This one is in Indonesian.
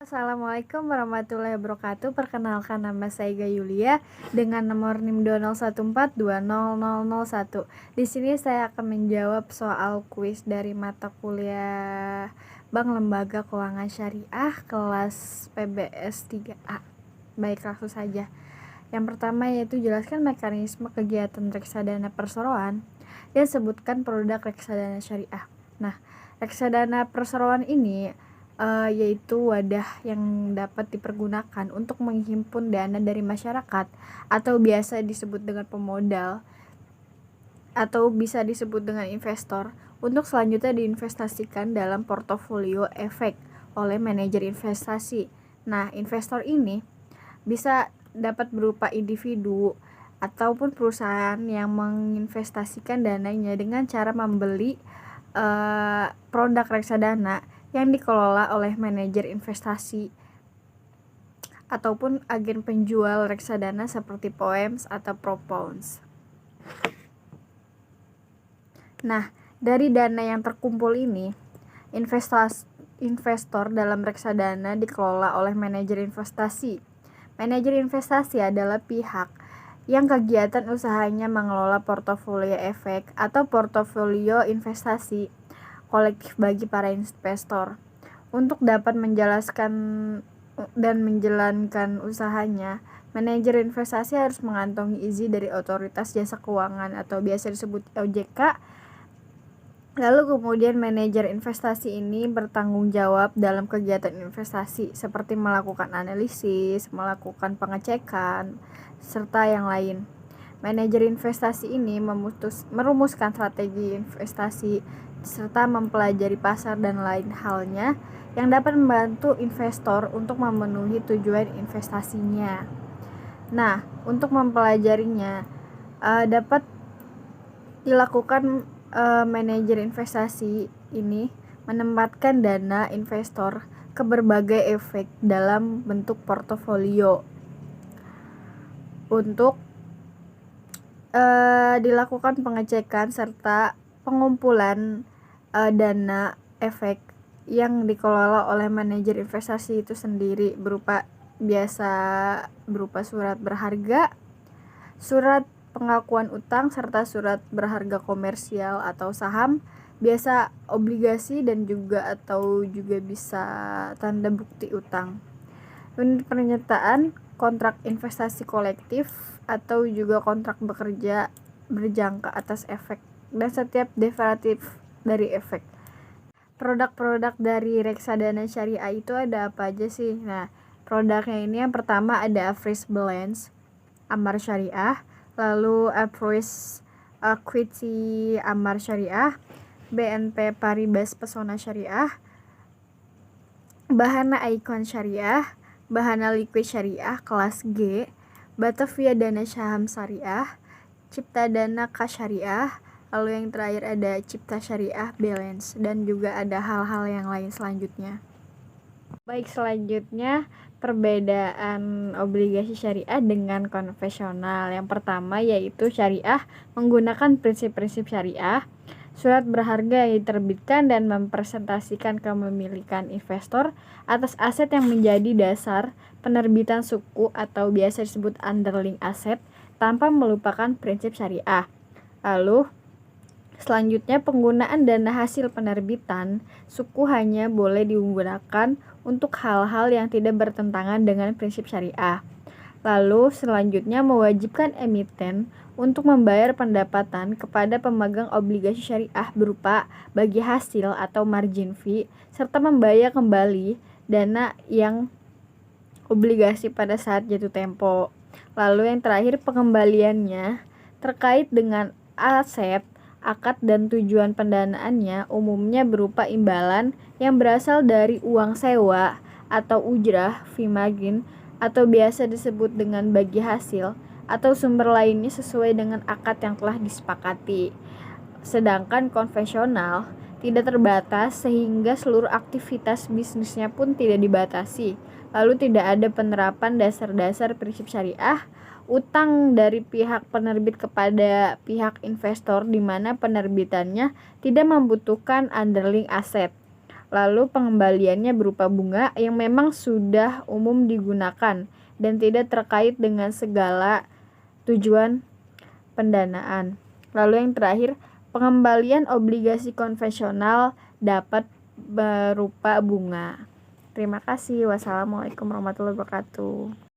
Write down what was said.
Assalamualaikum warahmatullahi wabarakatuh. Perkenalkan, nama saya Gayulia dengan nomor NIM 201420001. Di sini saya akan menjawab soal kuis dari mata kuliah Bank Lembaga Keuangan Syariah kelas PBS 3A. Baik, langsung saja. Yang pertama yaitu jelaskan mekanisme kegiatan reksadana perseroan dan sebutkan produk reksadana syariah. Nah, reksadana perseroan ini yaitu wadah yang dapat dipergunakan untuk menghimpun dana dari masyarakat atau biasa disebut dengan pemodal atau bisa disebut dengan investor untuk selanjutnya diinvestasikan dalam portofolio efek oleh manajer investasi. Nah, investor ini bisa dapat berupa individu ataupun perusahaan yang menginvestasikan dananya dengan cara membeli produk reksadana yang dikelola oleh manajer investasi ataupun agen penjual reksadana seperti POEMS atau Propounds. Nah, dari dana yang terkumpul ini, investor dalam reksadana dikelola oleh manajer investasi. Manajer investasi adalah pihak yang kegiatan usahanya mengelola portofolio efek atau portofolio investasi kolektif bagi para investor. Untuk dapat menjelaskan dan menjalankan usahanya, manajer investasi harus mengantongi izin dari Otoritas Jasa Keuangan atau biasa disebut OJK. Lalu kemudian manajer investasi ini bertanggung jawab dalam kegiatan investasi seperti melakukan analisis, melakukan pengecekan, serta yang lain. Manajer investasi ini merumuskan strategi investasi serta mempelajari pasar dan lain halnya yang dapat membantu investor untuk memenuhi tujuan investasinya. Nah, untuk mempelajarinya dapat dilakukan manajer investasi ini menempatkan dana investor ke berbagai efek dalam bentuk portofolio untuk dilakukan pengecekan serta pengumpulan dana efek yang dikelola oleh manajer investasi itu sendiri berupa surat berharga, surat pengakuan utang serta surat berharga komersial atau saham, biasa obligasi dan juga bisa tanda bukti utang. Unit pernyataan kontrak investasi kolektif atau juga kontrak bekerja berjangka atas efek dan setiap derivatif dari efek. Produk-produk dari reksadana syariah itu ada apa aja sih? Nah, produknya ini yang pertama ada Fresh Balance Amar Syariah, lalu Appraise Equity Amar Syariah, BNP Paribas Pesona Syariah, Bahana Icon Syariah, Bahana Liquid Syariah kelas G, Batavia Dana Syaham Syariah, Cipta Dana Kas Syariah, lalu yang terakhir ada Cipta Syariah Balance, dan juga ada hal-hal yang lain selanjutnya. Baik, selanjutnya perbedaan obligasi syariah dengan konvensional. Yang pertama yaitu syariah menggunakan prinsip-prinsip syariah. Surat berharga yang diterbitkan dan mempresentasikan kepemilikan investor atas aset yang menjadi dasar penerbitan suku atau biasa disebut underlying asset tanpa melupakan prinsip syariah. Lalu selanjutnya penggunaan dana hasil penerbitan suku hanya boleh digunakan untuk hal-hal yang tidak bertentangan dengan prinsip syariah. Lalu selanjutnya mewajibkan emiten untuk membayar pendapatan kepada pemegang obligasi syariah berupa bagi hasil atau margin fee serta membayar kembali dana yang obligasi pada saat jatuh tempo. Lalu yang terakhir pengembaliannya terkait dengan aset, akad dan tujuan pendanaannya umumnya berupa imbalan yang berasal dari uang sewa atau ujrah, fee margin atau biasa disebut dengan bagi hasil atau sumber lainnya sesuai dengan akad yang telah disepakati. Sedangkan konvensional tidak terbatas sehingga seluruh aktivitas bisnisnya pun tidak dibatasi. Lalu tidak ada penerapan dasar-dasar prinsip syariah, utang dari pihak penerbit kepada pihak investor di mana penerbitannya tidak membutuhkan underlying aset. Lalu pengembaliannya berupa bunga yang memang sudah umum digunakan dan tidak terkait dengan segala tujuan pendanaan. Lalu yang terakhir, pengembalian obligasi konvensional dapat berupa bunga. Terima kasih. Wassalamualaikum warahmatullahi wabarakatuh.